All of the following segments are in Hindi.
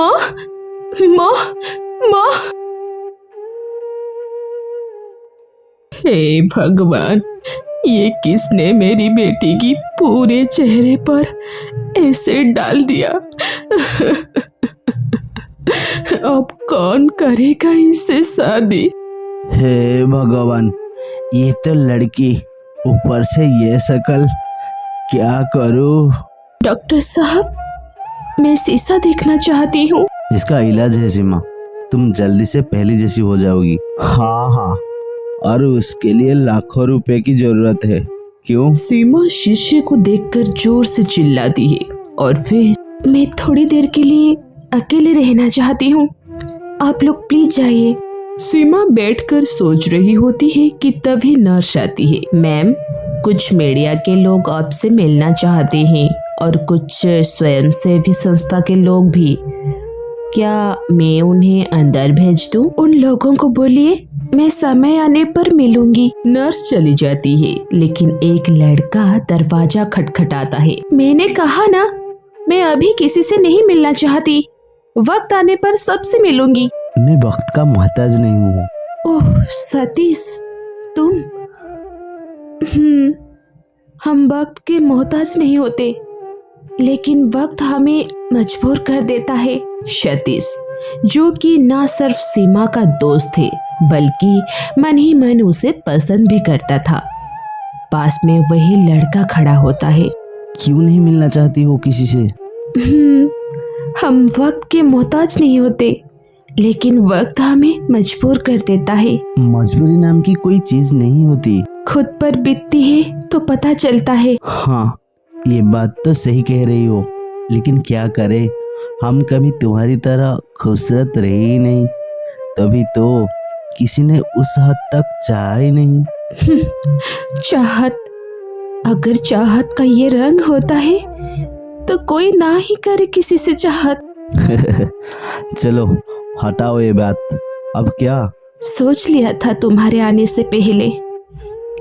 माँ, माँ, माँ। हे भगवान, ये किसने मेरी बेटी की पूरे चेहरे पर एसिड डाल दिया। अब कौन करेगा इससे शादी। हे भगवान, ये तो लड़की, ऊपर से ये शक्ल, क्या करूं। डॉक्टर साहब, मैं शीशा देखना चाहती हूँ। इसका इलाज है सीमा, तुम जल्दी से पहली जैसी हो जाओगी। हाँ, और उसके लिए लाखों रुपए की जरूरत है। क्यों? सीमा शीशे को देखकर जोर से चिल्लाती है और फिर मैं थोड़ी देर के लिए अकेले रहना चाहती हूँ, आप लोग प्लीज जाइए। सीमा बैठकर सोच रही होती है कि तभी नर्स आती है। मैम, कुछ मीडिया के लोग आपसे मिलना चाहते हैं और कुछ स्वयंसेवी संस्था के लोग भी। क्या मैं उन्हें अंदर भेज दूं? उन लोगों को बोलिए मैं समय आने पर मिलूंगी। नर्स चली जाती है, लेकिन एक लड़का दरवाजा खटखटाता है। मैंने कहा ना, मैं अभी किसी से नहीं मिलना चाहती, वक्त आने पर सबसे मिलूंगी। मैं वक्त का मोहताज नहीं हूँ। ओह सतीश, तुम? हम वक्त के मोहताज नहीं होते, लेकिन वक्त हमें मजबूर कर देता है। सतीश, जो कि ना सिर्फ सीमा का दोस्त थे, बल्कि मन ही मन उसे पसंद भी करता था। पास में वही लड़का खड़ा होता है। क्यों नहीं मिलना चाहती हो किसी से? हम वक्त के मोहताज नहीं होते, लेकिन वक्त हमें मजबूर कर देता है। मजबूरी नाम की कोई चीज नहीं होती, खुद पर बीतती है तो पता चलता है। हाँ, ये बात तो सही कह रही हो, लेकिन क्या करें, हम कभी तुम्हारी तरह खूबसूरत रहे ही नहीं, तभी तो किसी ने उस हद तक चाहा ही नहीं। चाहत, अगर चाहत का ये रंग होता है तो कोई ना ही करे किसी से चाहत। चलो हटाओ ये बात, अब क्या? सोच लिया था तुम्हारे आने से पहले,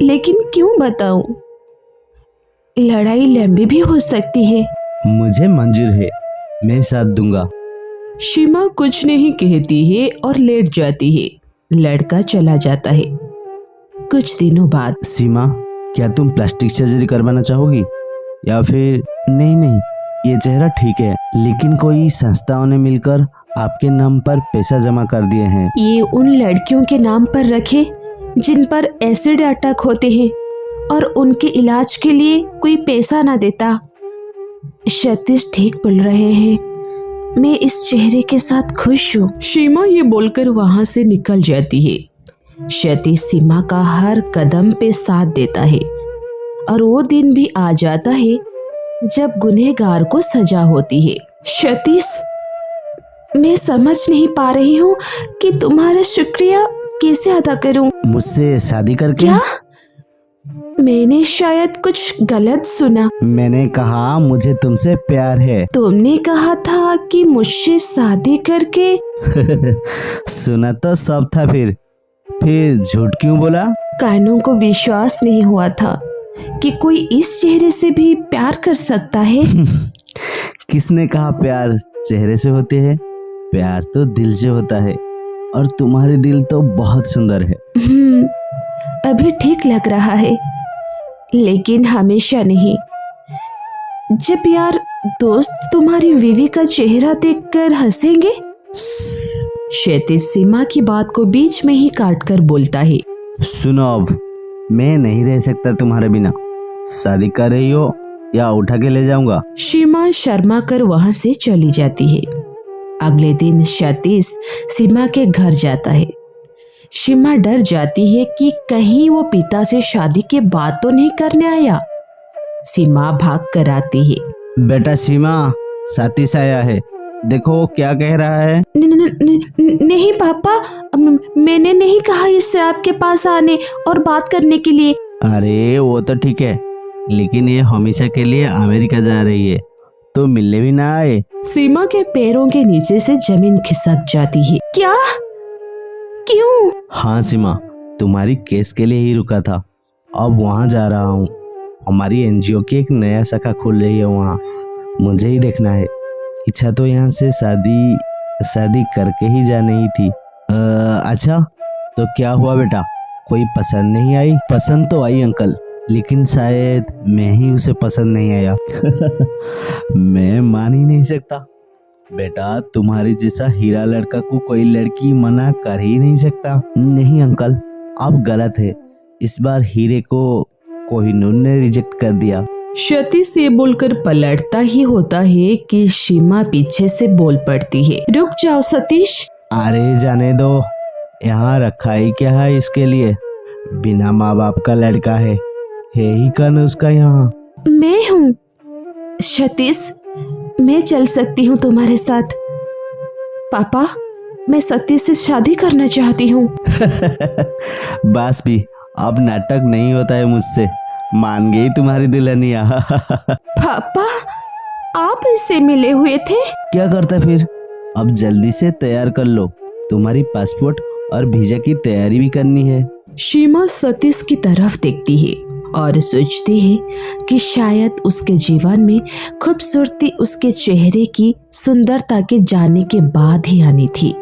लेकिन क्यों बताऊं, लड़ाई लंबी भी हो सकती है। मुझे मंजूर है, मैं साथ दूंगा। सीमा कुछ नहीं कहती है और लेट जाती है। लड़का चला जाता है। कुछ दिनों बाद। सीमा, क्या तुम प्लास्टिक सर्जरी करवाना चाहोगी या फिर? नहीं, ये चेहरा ठीक है, लेकिन कोई संस्थाओं ने मिलकर आपके नाम पर पैसा जमा कर दिए हैं। ये उन लड़कियों के नाम पर रखे जिन पर एसिड अटैक होते हैं और उनके इलाज के लिए कोई पैसा ना देता। सतीश ठीक बोल रहे हैं, मैं इस चेहरे के साथ खुश हूँ। सीमा ये बोलकर वहाँ से निकल जाती है। सतीश सीमा का हर कदम पे साथ देता है और वो दिन भी आ जाता है जब गुनहगार को सजा होती है। सतीश, मैं समझ नहीं पा रही हूँ कि तुम्हारा शुक्रिया कैसे अदा करूँ। मुझसे शादी करके? क्या? मैंने शायद कुछ गलत सुना। मैंने कहा मुझे तुमसे प्यार है। तुमने कहा था कि मुझसे शादी करके। सुना तो सब था, फिर झूठ क्यों बोला? कानों को विश्वास नहीं हुआ था कि कोई इस चेहरे से भी प्यार कर सकता है। किसने कहा प्यार चेहरे से होते हैं? प्यार तो दिल से होता है, और तुम्हारे दिल तो बहुत सुंदर है। अभी ठीक लग रहा है, लेकिन हमेशा नहीं। जब यार दोस्त तुम्हारी बीवी का चेहरा देखकर हंसेंगे। सतीश सीमा की बात को बीच में ही काटकर बोलता है। सुनो, अब मैं नहीं रह सकता तुम्हारे बिना। शादी कर रही हो या उठा के ले जाऊंगा? सीमा शर्मा कर वहां से चली जाती है। अगले दिन सतीश सीमा के घर जाता है। सीमा डर जाती है कि कहीं वो पिता से शादी के बात तो नहीं करने आया। सीमा भाग कर आती है। बेटा सीमा, सतीश आया है, देखो क्या कह रहा है। नहीं पापा, मैंने नहीं कहा इससे आपके पास आने और बात करने के लिए। अरे वो तो ठीक है, लेकिन ये हमेशा के लिए अमेरिका जा रही है, तो मिलने भी ना आए? सीमा के पैरों के नीचे से जमीन खिसक जाती है। क्या? क्यों? हाँ सीमा, तुम्हारी केस के लिए ही रुका था, अब वहाँ जा रहा हूँ। हमारी एनजीओ की एक नया शाखा खुल रही है वहाँ, मुझे ही देखना है। इच्छा तो यहाँ से शादी शादी करके ही जानी ही थी। अच्छा, तो क्या हुआ बेटा, कोई पसंद नहीं आई? पसंद तो आई अंकल, लेकिन शायद मैं ही उसे पसंद नहीं आया। मैं मान ही नहीं सकता बेटा, तुम्हारे जैसा हीरा लड़का को कोई लड़की मना कर ही नहीं सकता। नहीं अंकल, आप गलत है। इस बार हीरे को कोहिनूर ने रिजेक्ट कर दिया। सतीश ये बोलकर पलटता ही होता है कि सीमा पीछे से बोल पड़ती है, रुक जाओ सतीश। अरे जाने दो, यहाँ रखा ही क्या है इसके लिए, बिना माँ बाप का लड़का है ही कौन उसका यहाँ। मैं हूँ सतीश, मैं चल सकती हूँ तुम्हारे साथ। पापा, मैं सतीश से शादी करना चाहती हूँ। बस भी, अब नाटक नहीं होता है मुझसे, मान गई तुम्हारी दुल्हनिया। पापा, आप इससे मिले हुए थे? क्या करता फिर, अब जल्दी से तैयार कर लो, तुम्हारी पासपोर्ट और वीजा की तैयारी भी करनी है। सीमा सतीश की तरफ देखती है और सोचती है कि शायद उसके जीवन में खूबसूरती उसके चेहरे की सुंदरता के जाने के बाद ही आनी थी।